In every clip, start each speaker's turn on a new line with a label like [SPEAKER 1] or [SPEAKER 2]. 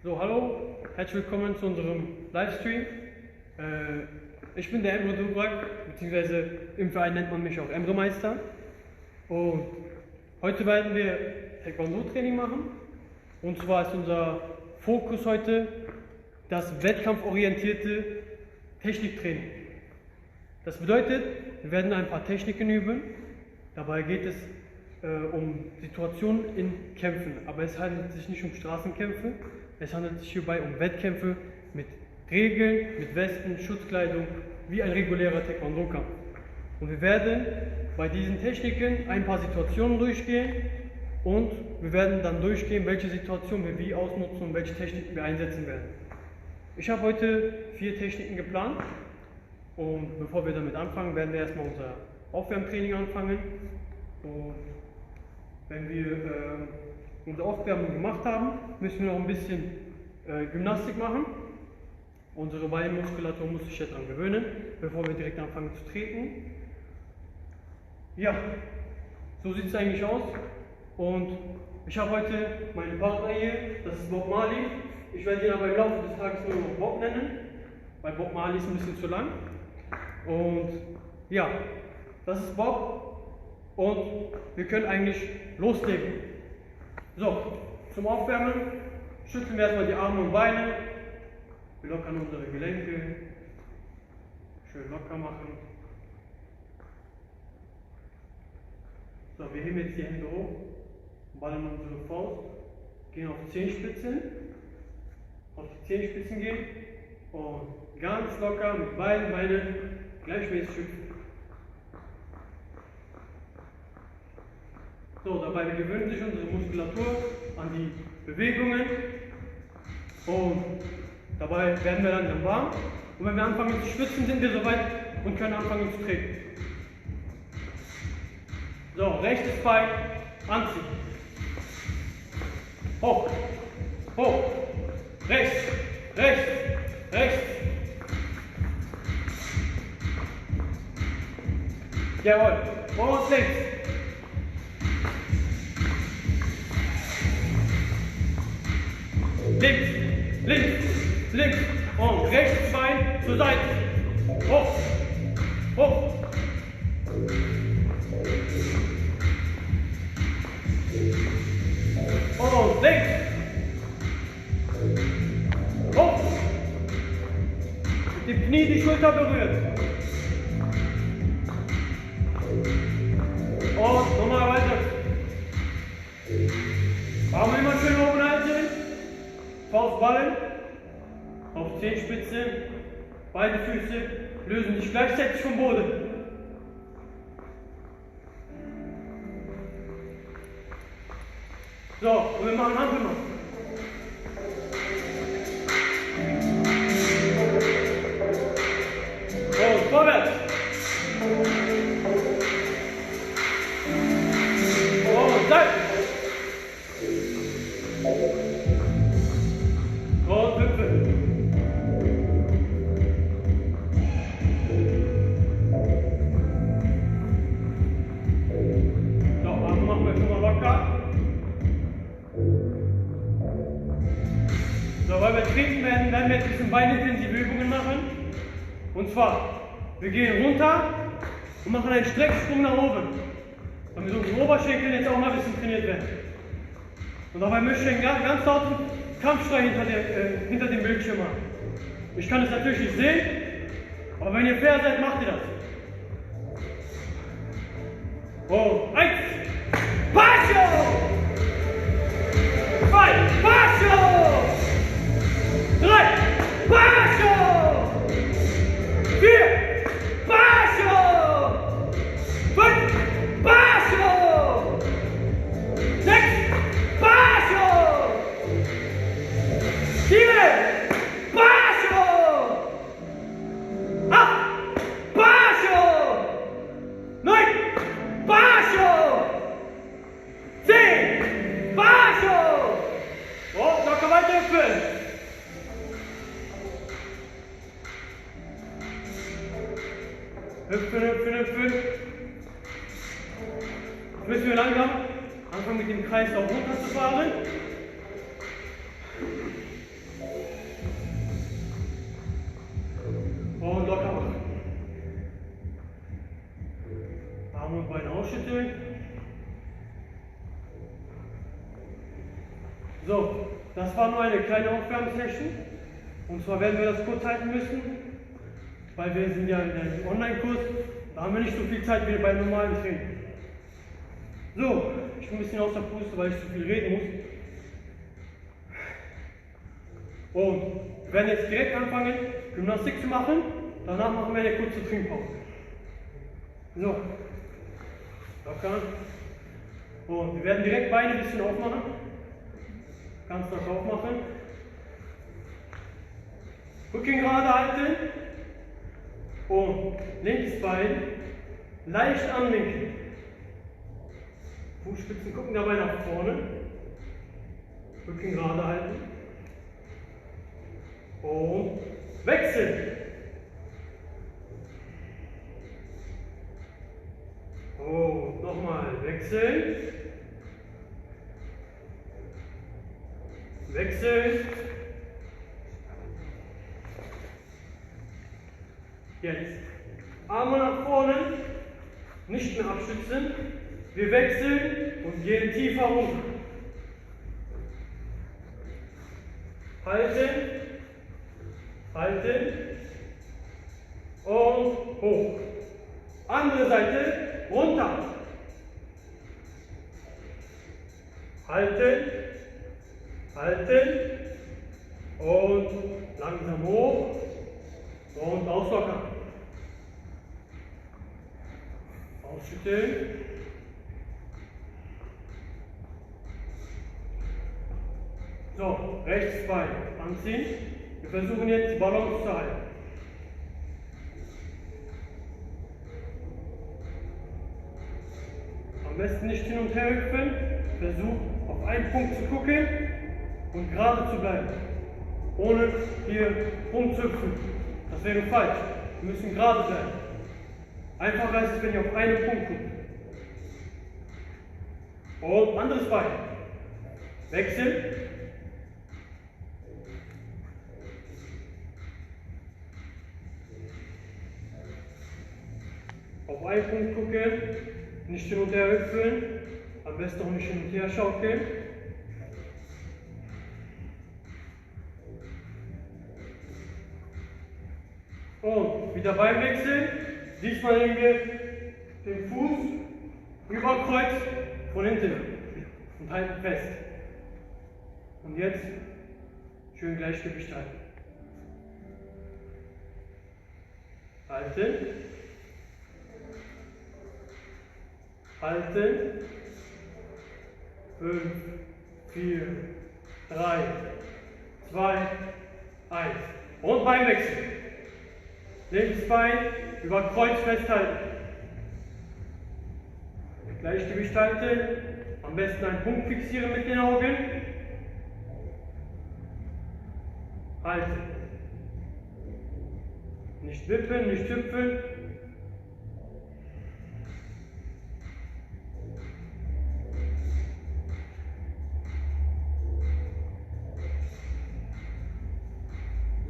[SPEAKER 1] So, hallo, herzlich willkommen zu unserem Livestream. Ich bin der Emre Dubrak, beziehungsweise im Verein nennt man mich auch Emre Meister. Und heute werden wir Taekwondo-Training machen. Und zwar ist unser Fokus heute das wettkampforientierte Techniktraining. Das bedeutet, wir werden ein paar Techniken üben. Dabei geht es um Situationen in Kämpfen, aber es handelt sich nicht um Straßenkämpfe, es handelt sich hierbei um Wettkämpfe mit Regeln, mit Westen, Schutzkleidung, wie ein regulärer Taekwondo-Kampf. Und wir werden bei diesen Techniken ein paar Situationen durchgehen und wir werden dann durchgehen, welche Situationen wir wie ausnutzen und welche Techniken wir einsetzen werden. Ich habe heute 4 Techniken geplant und bevor wir damit anfangen, werden wir erstmal unser Aufwärmtraining anfangen. Und wenn wir unsere Aufwärmung gemacht haben, müssen wir noch ein bisschen Gymnastik machen. Unsere Beinmuskulatur muss sich jetzt daran gewöhnen, bevor wir direkt anfangen zu treten. Ja, so sieht es eigentlich aus. Und ich habe heute meinen Partner hier, das ist Bob Marley. Ich werde ihn aber im Laufe des Tages nur noch Bob nennen, weil Bob Marley ist ein bisschen zu lang. Und ja, das ist Bob. Und wir können eigentlich loslegen. So, zum Aufwärmen schütteln wir erstmal die Arme und Beine. Wir lockern unsere Gelenke. Schön locker machen. So, wir heben jetzt die Hände hoch, ballen unsere Faust, gehen auf Zehenspitzen. Auf die Zehenspitzen gehen und ganz locker mit beiden Beinen gleichmäßig schütteln. So, dabei gewöhnt sich unsere Muskulatur an die Bewegungen und dabei werden wir langsam warm. Und wenn wir anfangen zu schwitzen, sind wir soweit und können anfangen zu treten. So, rechtes Bein anziehen. Hoch, hoch, rechts, rechts, rechts. Jawohl, und links. Links, links, links und rechts Bein zur Seite. Hoch, hoch. Und links. Hoch. Mit dem Knie die Schulter berühren. Und nochmal weiter. Arme immer schön oben halten. Faust ballen, auf Zehenspitze, beide Füße lösen sich gleichzeitig vom Boden. So, und wir machen Handgenommen. So, vorwärts. Und Seite. Und hüpfen. So, Arme machen wir schon mal locker. So, weil wir treten werden, werden wir jetzt ein bisschen beinintensive Übungen machen. Und zwar, wir gehen runter und machen einen Strecksprung nach oben. Damit unsere Oberschenkel jetzt auch mal ein bisschen trainiert werden. Und dabei möchte ich einen ganz lauten Kampfschrei hinter dem Bildschirm machen. Ich kann es natürlich nicht sehen, aber wenn ihr fair seid, macht ihr das. Und 1, Basho! 2, Basho! 3, Basho! 4, Basho! 5, Basho! 6, Basho! 7, Basho! 8, Basho! 9, Basho! 10, Basho! Oh, locker weiter hüpfen! Hüpfen, hüpfen, hüpfen! Jetzt müssen wir langsam anfangen mit dem Kreis auch runterzufahren. das war nur eine kleine Aufwärmsession. Und zwar werden wir das kurz halten müssen, weil wir sind ja in einem Online-Kurs. Da haben wir nicht so viel Zeit wie bei normalen Training. So, ich bin ein bisschen außer Puste, weil ich zu viel reden muss. Und wir werden jetzt direkt anfangen, Gymnastik zu machen. Danach machen wir eine kurze Trinkpause. So, locker. Und wir werden direkt Beine ein bisschen aufmachen. Ganz locker aufmachen. Rücken gerade halten. Und linkes Bein leicht anwinkeln. Fußspitzen gucken dabei nach vorne. Rücken gerade halten. Und wechseln. Und nochmal wechseln. Wechseln. Jetzt Arme nach vorne, nicht mehr abstützen. Wir wechseln und gehen tiefer runter. Halten, halten und hoch. Andere Seite, runter. Halten, halten und langsam hoch und auslockern. Ausschütteln. So, rechts Bein anziehen. Wir versuchen jetzt die Balance zu halten. Am besten nicht hin und her hüpfen. Versuch auf einen Punkt zu gucken und gerade zu bleiben. Ohne hier rumzuhüpfen. Das wäre falsch. Wir müssen gerade bleiben. Einfacher ist es, wenn ihr auf einen Punkt guckt. Und anderes Bein. Wechseln. Auf einen Punkt gucken, nicht hin und her hüpfen, am besten auch nicht hin und her schaukeln. Und wieder beim Wechseln, diesmal nehmen wir den Fuß über Kreuz von hinten und halten fest. Und jetzt schön Gleichgewicht halten. Halten. Halten. 5, 4, 3, 2, 1. Und Beinwechsel. Linkes Bein über Kreuz festhalten. Gleichgewicht halten. Am besten einen Punkt fixieren mit den Augen. Halten. Nicht wippen, nicht hüpfen.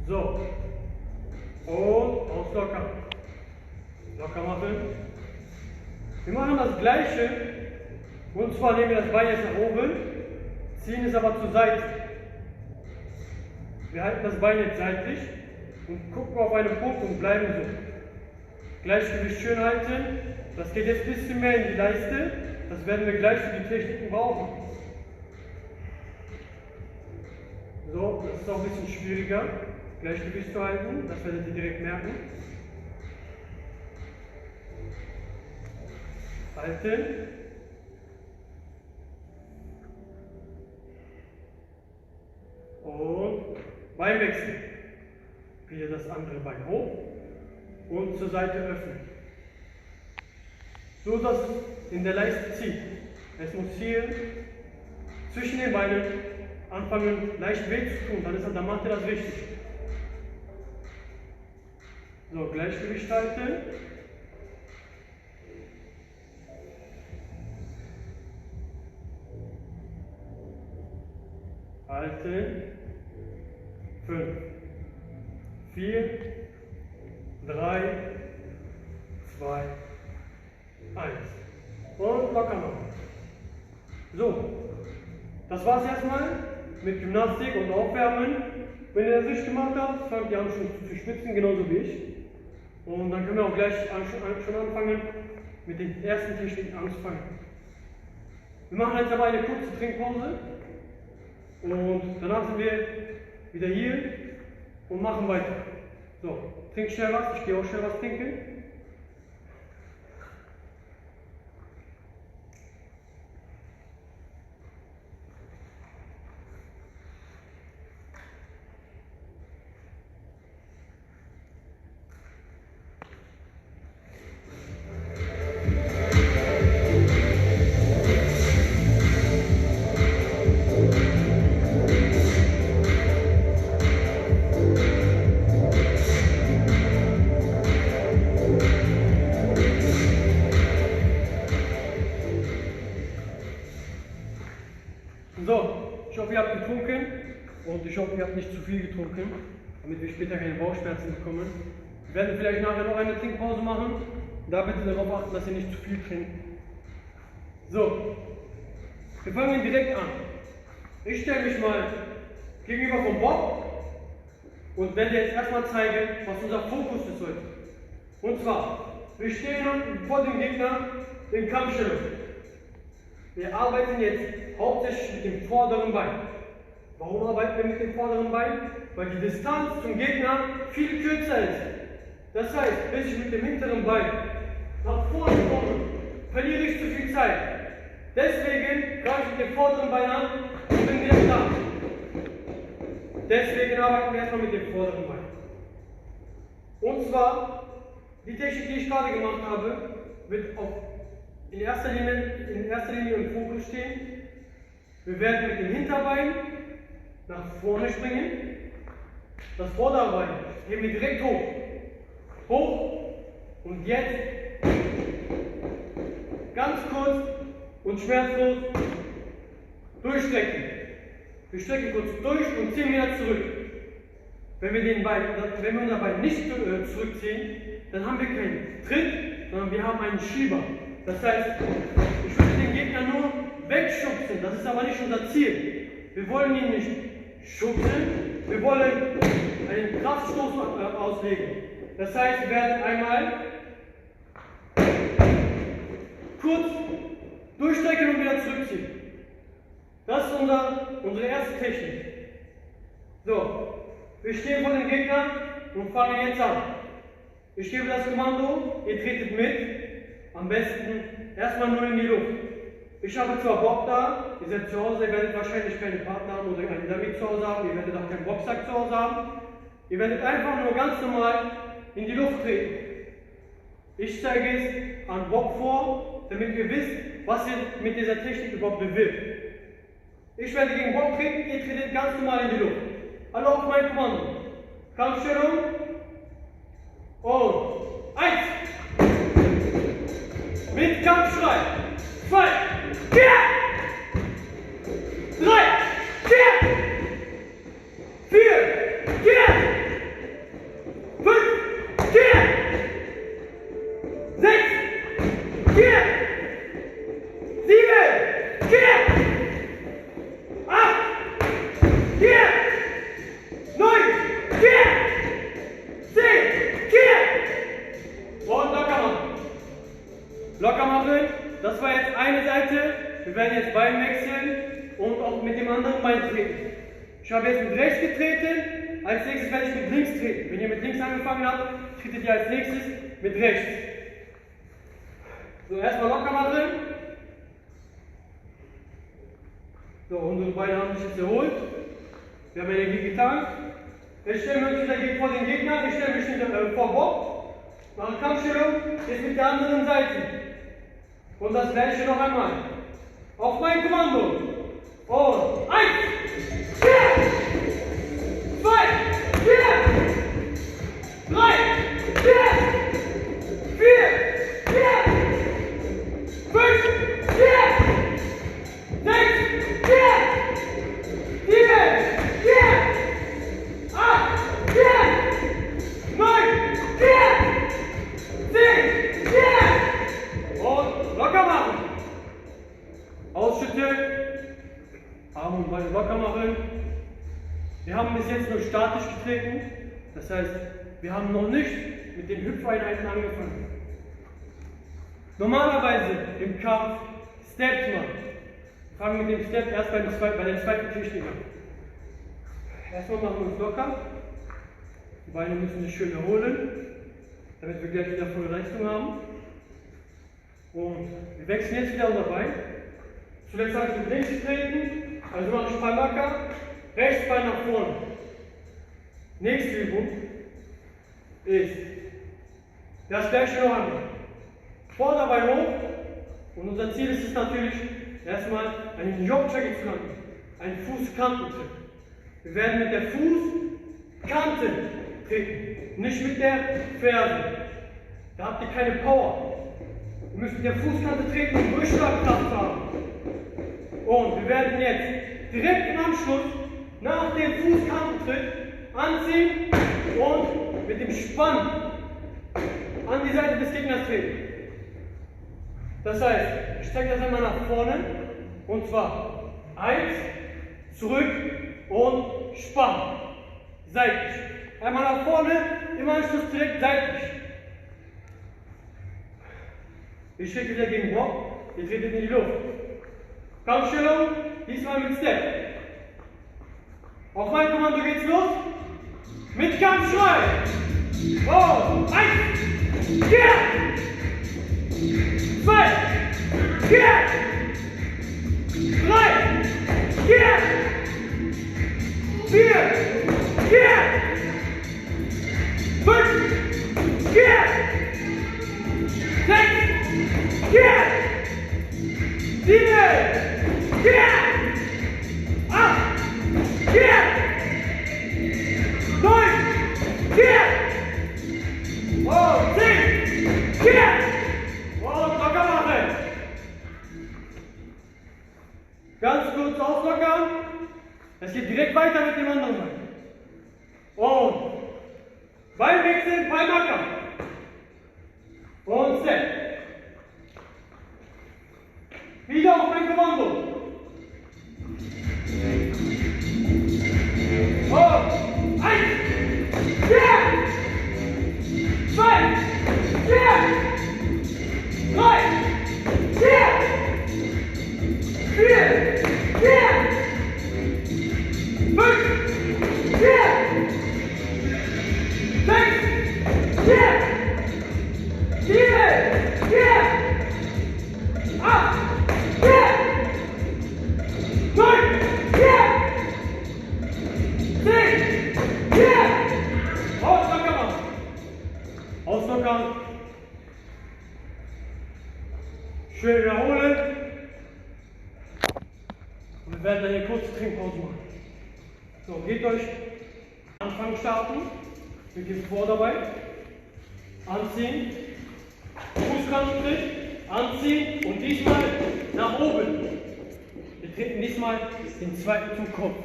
[SPEAKER 1] So. Und auslockern. Locker machen. Wir machen das Gleiche. Und zwar nehmen wir das Bein jetzt nach oben, ziehen es aber zur Seite. Wir halten das Bein jetzt seitlich und gucken auf einen Punkt und bleiben so. Gleichgewicht schön halten. Das geht jetzt ein bisschen mehr in die Leiste. Das werden wir gleich für die Techniken brauchen. So, das ist auch ein bisschen schwieriger, Gleichgewicht zu halten. Das werdet ihr direkt merken. Halten. Und Beinwechsel. Wieder das andere Bein hoch und zur Seite öffnen. So dass es in der Leiste zieht. Es muss hier zwischen den Beinen anfangen leicht weh zu tun, dann macht ihr das richtig. So, Gleichgewicht halten. Halten. 5, 4, 3, 2, 1. Und locker machen. So, das war's erstmal. mit Gymnastik und Aufwärmen. Wenn ihr das nicht gemacht habt, fangt ihr an schon zu schwitzen, genauso wie ich. Und dann können wir auch gleich schon anfangen, mit den ersten Techniken anzufangen. Wir machen jetzt aber eine kurze Trinkpause und danach sind wir wieder hier und machen weiter. So, trink schnell was, ich gehe auch schnell was trinken. So, ich hoffe, ihr habt getrunken und ich hoffe, ihr habt nicht zu viel getrunken, damit wir später keine Bauchschmerzen bekommen. Wir werden vielleicht nachher noch eine Trinkpause machen. Da bitte darauf achten, dass ihr nicht zu viel trinkt. So, wir fangen direkt an. Ich stelle mich mal gegenüber vom Bob und werde jetzt erstmal zeigen, was unser Fokus ist heute. Und zwar, wir stehen vor dem Gegner in Kampfstellung. Wir arbeiten jetzt hauptsächlich mit dem vorderen Bein. Warum arbeiten wir mit dem vorderen Bein? Weil die Distanz zum Gegner viel kürzer ist. Das heißt, bis ich mit dem hinteren Bein nach vorne komme, verliere ich zu viel Zeit. Deswegen greife ich mit dem vorderen Bein an und bin wieder da. Deswegen arbeiten wir erstmal mit dem vorderen Bein. Und zwar, die Technik, die ich gerade gemacht habe, wird in erster Linie im Fokus stehen. Wir werden mit dem Hinterbein nach vorne springen. Das Vorderbein heben wir direkt hoch. Hoch und jetzt ganz kurz und schmerzlos durchstrecken. Wir strecken kurz durch und ziehen wieder zurück. Wenn wir unser Bein nicht zurückziehen, dann haben wir keinen Tritt, sondern wir haben einen Schieber. Das heißt, ich will den Gegner nur wegschubsen, das ist aber nicht unser Ziel. Wir wollen ihn nicht schubsen, wir wollen einen Kraftstoß auslegen. Das heißt, wir werden einmal kurz durchstrecken und wieder zurückziehen. Das ist unsere erste Technik. So, wir stehen vor dem Gegner und fangen jetzt an. Ich gebe das Kommando, ihr tretet mit. Am besten erstmal nur in die Luft. Ich habe zwar Bob da, ihr seid zu Hause, ihr werdet wahrscheinlich keine Partner haben oder einen Dummy zu Hause haben, ihr werdet auch keinen Boxsack zu Hause haben. Ihr werdet einfach nur ganz normal in die Luft treten. Ich zeige es an Bob vor, damit ihr wisst, was ihr mit dieser Technik überhaupt bewirkt. Ich werde gegen Bob treten, ihr tretet ganz normal in die Luft. Alle auf mein Kommando. Kampfstellung und 1. Mit Kampfschrei. 2, 4, 3, 4, 4, 4, 5, 4, 6, 4, 7, 4, 8, 4, 9, 4, 10, 4 und locker machen. Locker machen. Das war jetzt eine Seite. Wir werden jetzt Bein wechseln und auch mit dem anderen Bein treten. Ich habe jetzt mit rechts getreten. Als nächstes werde ich mit links treten. Wenn ihr mit links angefangen habt, tretet ihr als nächstes mit rechts. So, erstmal locker machen. So, unsere Beine haben sich jetzt erholt. Wir haben Energie getankt. Jetzt stellen wir uns wieder vor den Gegner. Ich stelle mich vor Bob. Mache Kampfstellung. Jetzt mit der anderen Seite. Und das gleiche noch einmal. Auf mein Kommando. Und 1, 4, 2, 4, 3, 4, 4, 4, 5, 4, 6, 4, 7, 4, 8, 4, 9, 4, 10, 4. Und locker machen. Ausschütteln. Arme und Beine locker machen. Wir haben bis jetzt nur statisch getreten, das heißt, wir haben noch nicht mit den Hüpfeinheiten angefangen. Normalerweise im Kampf steppt man. Wir fangen mit dem Step erst bei der zweiten Technik an. Erstmal machen wir uns locker. Die Beine müssen sich schön erholen, damit wir gleich wieder volle Leistung haben. Und wir wechseln jetzt wieder unser Bein. Zuletzt habe ich mit links getreten, also mache ich Palmaka, rechts Bein nach vorne. Nächste Übung ist das gleiche noch einmal. Vorderbein hoch und unser Ziel ist es natürlich, erstmal einen Jog-Check zu landen, einen Fußkantentritt. Wir werden mit der Fußkante treten, nicht mit der Ferse. Da habt ihr keine Power. Wir müssen mit der Fußkante treten, um Durchschlagkraft zu haben. Und wir werden jetzt direkt im Anschluss nach dem Fußkantentritt anziehen und mit dem Spann an die Seite des Gegners treten. Das heißt, ich zeige das einmal nach vorne und zwar 1, zurück und Spann. Seitlich. Einmal nach vorne, im Anschluss direkt seitlich. Ich trete wieder gegen den Block, ihr tretet in die Luft. Kampfstellung, diesmal mit Step. Auf mein Kommando geht's los. Mit Kampfschrei. Und 1, 4, 2, 4, 3, 4, 4, 4, 5, 4, 6, 4, 7, 4, 8, 4, 9, 4 und 10, 4 und locker machen. Ganz kurz auflockern. Es geht direkt weiter mit dem anderen Bein. Und Bein wechseln, Palmaka. Und Step. Wieder auf mein Kommando. Und 1, 4, 2, 4, 3, 4, 4, 4, 5, 4, 6, 4, 7, 4, 8, 4, 9, 4, 10, 4. Auslockern machen. Auslockern. Schön wiederholen. Und wir werden dann hier kurze Trinkpause machen. So, gebt euch Anfang starten. Wir gehen vor dabei. Anziehen. Fußkantentritt. Anziehen. Und diesmal nach oben. Wir treten diesmal den zweiten zum Kopf.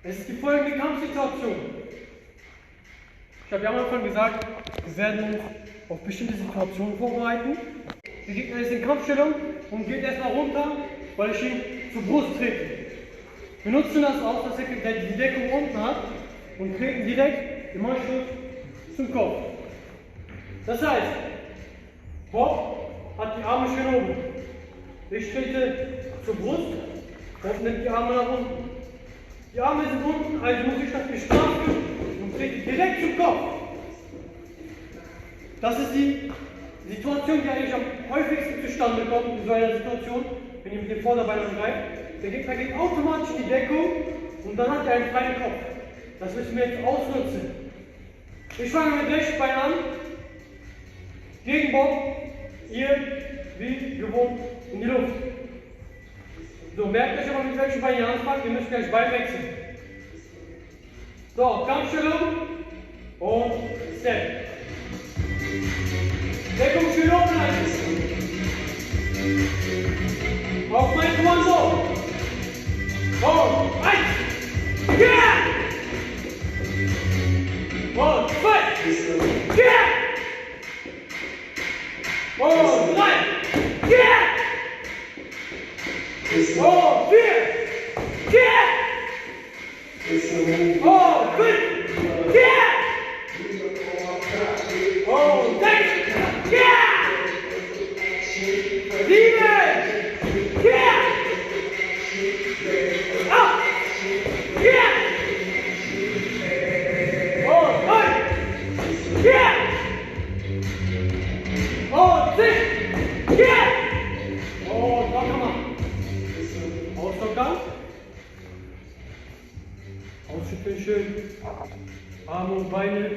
[SPEAKER 1] Es ist die folgende Kampfsituation. Ich habe ja am Anfang gesagt, wir werden uns auf bestimmte Situationen vorbereiten. Der Gegner ist in Kampfstellung und geht erstmal runter, weil ich ihn zur Brust trete. Wir nutzen das aus, dass er die Deckung unten hat und treten direkt im Anschluss zum Kopf. Das heißt, Bob hat die Arme schön oben. Ich trete zur Brust und nimmt die Arme nach unten. Die Arme sind unten, also muss ich das bestrafen und trete direkt zum Kopf. Das ist die Situation, die eigentlich am häufigsten zustande kommt in so einer Situation, wenn ihr mit dem Vorderbein angreift. Der Gegner geht automatisch in die Deckung und dann hat er einen freien Kopf. Das müssen wir jetzt ausnutzen. Ich fange mit rechts Bein an, gegen Bob, ihr wie gewohnt in die Luft. So, merkt euch aber mit welchem Bein ihr anfangt, ihr müsst gleich Bein wechseln. So, Kampfstellung und Step. Deckung schön oben halten. Auf mein Kommando. Und 1, 4. Und 2, 4. Und 3, 4. Und 4, 4. Oh, gut. Yeah! Oh, 6. Yeah! 7. Yeah! 8. Yeah! Oh, 9. Yeah! Oh, 10. Yeah! Oh, locker mal. Auslockern. Ausschütteln schön. Arme und Beine.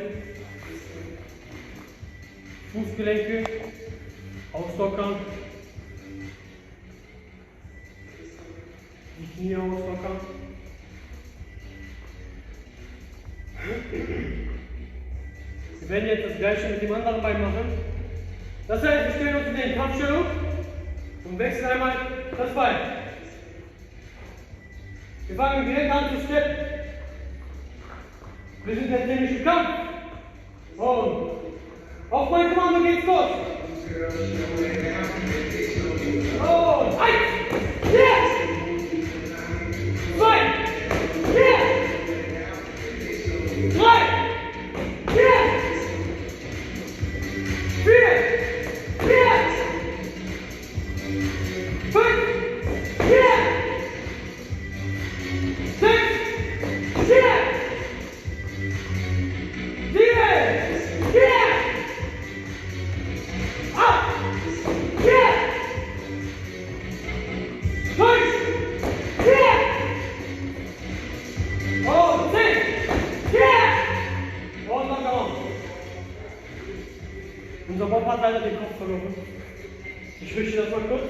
[SPEAKER 1] Fußgelenke. Auslockern. Die Knie auslockern. Wir werden jetzt das gleiche mit dem anderen Bein machen. Das heißt, wir stellen uns in den Kampfstellung und wechseln einmal das Bein. Wir fangen direkt an zu steppen. Wir sind jetzt nämlich im Kampf. Und auf mein Kommando geht's los. Und 1, yeah! 2, yeah! 3, yeah! 4, yeah! 5, yeah! 6, yeah! 7, yeah! 8, yeah! 9, yeah! Oh, 10, yeah! Und noch mal. Unser Bob hat leider den Kopf verloren. Ich richte das mal kurz.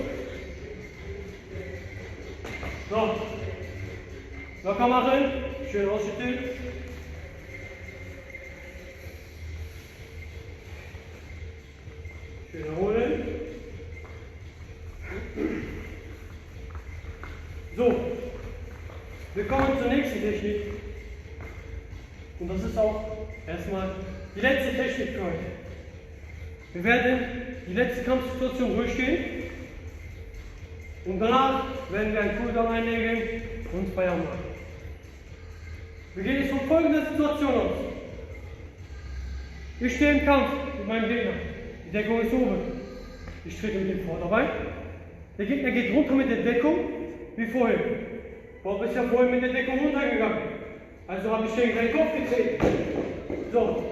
[SPEAKER 1] So. Locker machen. Schön ausschütteln. Schön erholen. So. Wir kommen zur nächsten Technik. Und das ist auch erstmal die letzte Technik für heute. Wir werden die letzte Kampfsituation durchgehen und danach werden wir einen Cooldown einlegen und Feierabend machen. Wir gehen jetzt von folgender Situation aus. Ich stehe im Kampf mit meinem Gegner. Die Deckung ist oben. Ich trete mit dem Vorderbein. Der Gegner geht runter mit der Deckung wie vorhin. Bob ist ja vorhin mit der Deckung runtergegangen. Also habe ich gegen seinen Kopf getreten. So.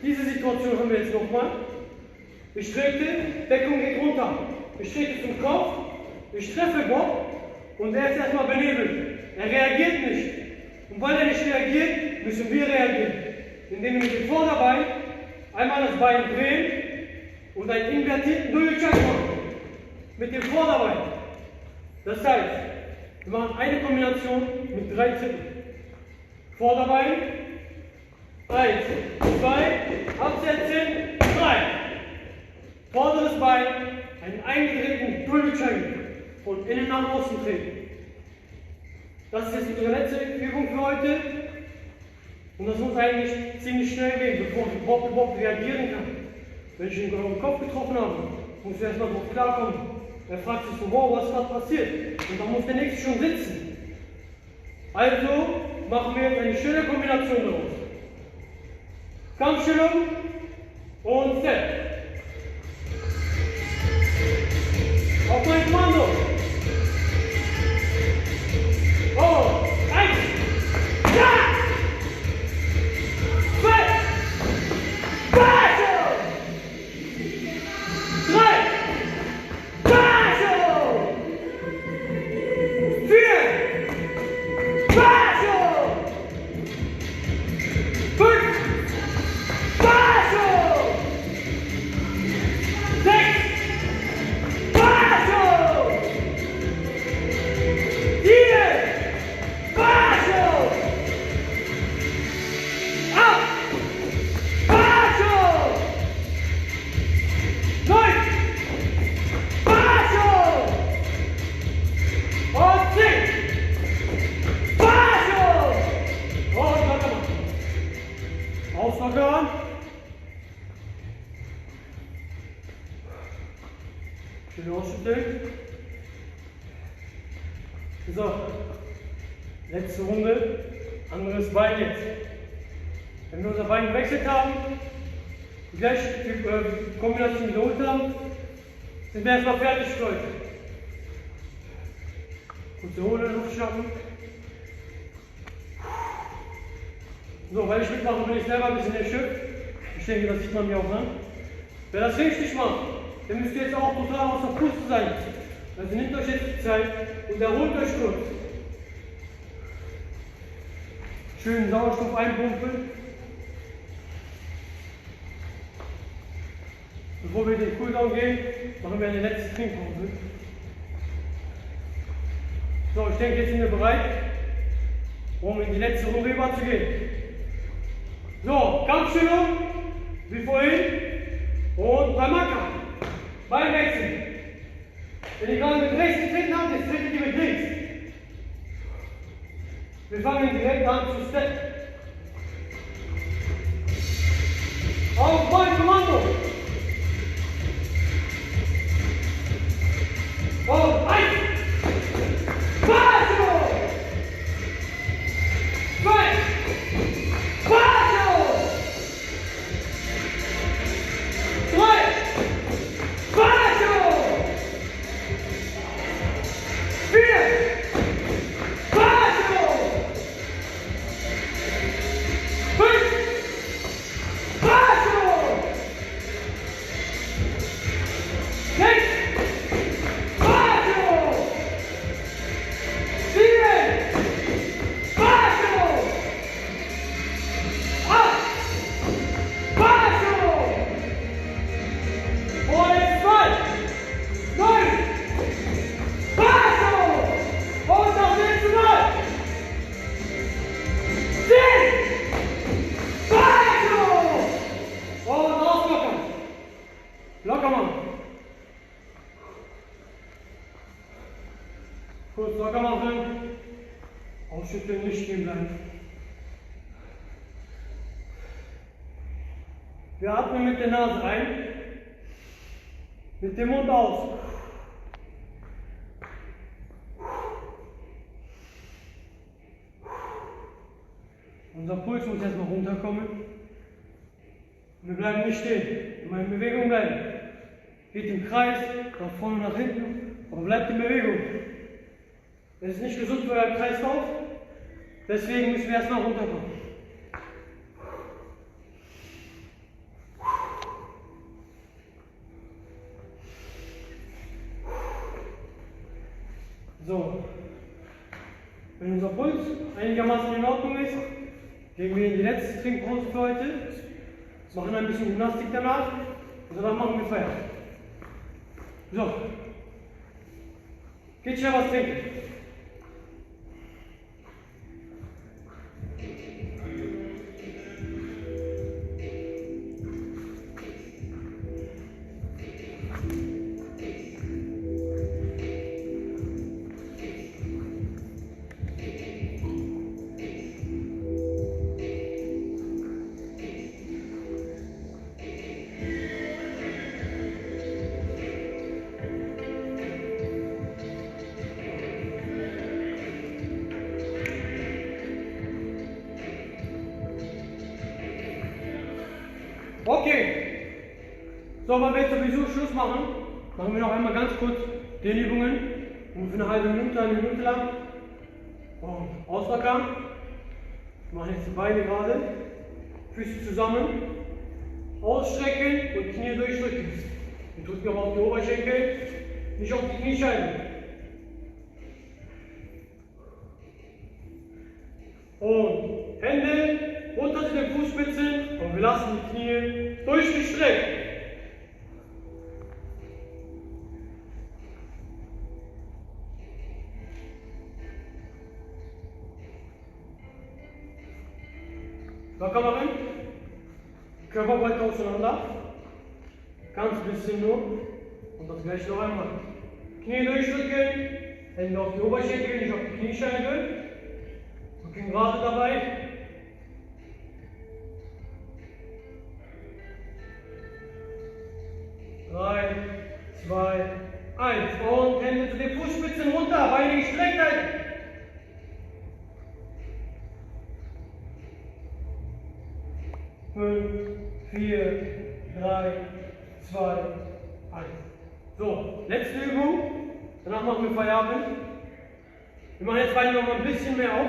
[SPEAKER 1] Diese Situation haben wir jetzt nochmal. Ich trete, Deckung geht runter. Ich trete zum Kopf, ich treffe Bob und er ist erstmal benebelt. Er reagiert nicht. Und weil er nicht reagiert, müssen wir reagieren. Indem wir mit dem Vorderbein einmal das Bein drehen und einen invertierten Dolly-Check machen. Mit dem Vorderbein. Das heißt, wir machen eine Kombination mit 3 Zippen. Vorderbein, 1, 2, absetzen, 3. Vorderes Bein, einen eingedrehten Dolly-Check von innen nach außen treten. Das ist jetzt unsere letzte Übung für heute. Und das muss eigentlich ziemlich schnell gehen, bevor ich Bob reagieren kann. Wenn ich ihn auf den Kopf getroffen habe, muss ich erstmal drauf klarkommen. Er fragt sich so, wow, was ist gerade passiert? Und dann muss der nächste schon sitzen. Also machen wir jetzt eine schöne Kombination daraus. Kampfstellung und Step. Auf mein Kommando. Oh, 1, ja! 2, Basho! 3, Basho! 4, Basho! 5, Basho! 6, Basho! 7, Basho! 8, Basho! 9, Basho! Und 10, Basho! Und locker machen. Auslockern. Schön ausschütteln. So, letzte Runde. Anderes Bein jetzt. Wenn wir unser Bein gewechselt haben, die gleiche Kombination wiederholt haben, sind wir erstmal fertig für heute. Kurze Hohle, Luft schnappen. So, weil ich mitmache, bin ich selber ein bisschen erschöpft. Ich denke, das sieht man mir auch an. Wer das richtig macht, der müsste jetzt auch total außer Puste sein. Also nehmt euch jetzt die Zeit und erholt euch kurz. Schön Sauerstoff einpumpen. Bevor wir in den Cooldown gehen, machen wir eine letzte Trinkpause. So, ich denke, jetzt sind wir bereit, um in die letzte Runde überzugehen. So, Kampfstellung, wie vorhin, und beim Macker. Beim Wechseln. Wenn ihr gerade mit rechts getreten habt, jetzt tretet ihr mit links. Wir fangen direkt an zu steppen. Auf mein Kommando. Und 1, 2, 2, 3, kurz locker machen, ausschütteln, nicht stehen bleiben. Wir atmen mit der Nase ein, mit dem Mund aus. Unser Puls muss erstmal runterkommen. Wir bleiben nicht stehen, immer in Bewegung bleiben. Geht im Kreis, nach vorne, nach hinten, aber bleibt in Bewegung. Das ist nicht gesund für euren Kreislauf, deswegen müssen wir erstmal runterkommen. So, wenn unser Puls einigermaßen in Ordnung ist, gehen wir in die letzte Trinkpause für heute, machen ein bisschen Gymnastik danach und danach machen wir Feierabend. So, geht schnell was trinken. Okay, so, weil wir jetzt sowieso Schluss machen, machen wir noch einmal ganz kurz Dehnübungen, für eine halbe Minute, eine Minute lang. Und auslockern. Wir machen jetzt die Beine gerade, Füße zusammen, ausstrecken und Knie durchdrücken. Wir drücken aber auf die Oberschenkel, nicht auf die Kniescheiben. Und Hände runter zu den Fußspitzen und wir lassen die Knie durchgestreckt. Locker machen. Körperbeutel auseinander. Ganz bisschen nur. Und das gleiche noch einmal. Knie durchdrücken. Hände auf die Oberschenkel, nicht auf die Kniescheibe. Rücken gerade dabei. Drei, zwei, eins. Und Hände zu den Fußspitzen runter. Beine gestreckt halten. 5, 4, 3, 2, 1. So, letzte Übung. Danach machen wir Feierabend. Wir machen jetzt beide noch mal ein bisschen mehr auf.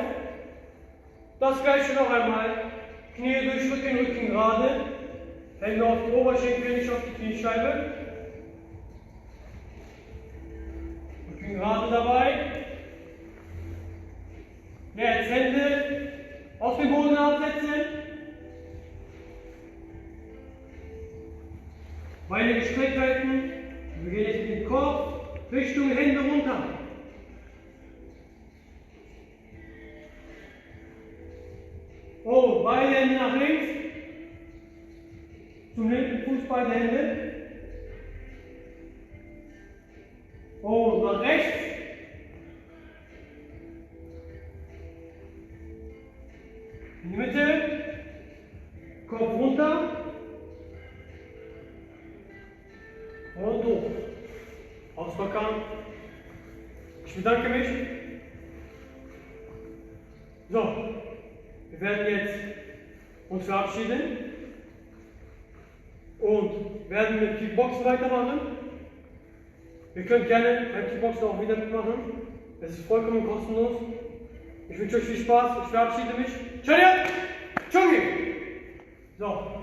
[SPEAKER 1] Das gleiche noch einmal. Knie durchdrücken, Rücken gerade. Hände auf die Oberschenkel, nicht auf die Kniescheibe. Rücken gerade dabei. Jetzt Hände auf den Boden absetzen. Beine gestreckt halten. Wir gehen jetzt mit dem Kopf Richtung Hände runter. Oh, beide Hände nach links. Zum linken Fuß beide Hände. Oh, nach rechts. In die Mitte. Kopf runter. Und hoch. Auslockern. Ich bedanke mich. So, wir werden jetzt uns verabschieden und werden mit Kickboxen weitermachen. Wir können gerne beim Kickboxen auch wieder mitmachen. Es ist vollkommen kostenlos. Ich wünsche euch viel Spaß. Ich verabschiede mich. Ciao! Ciao! So.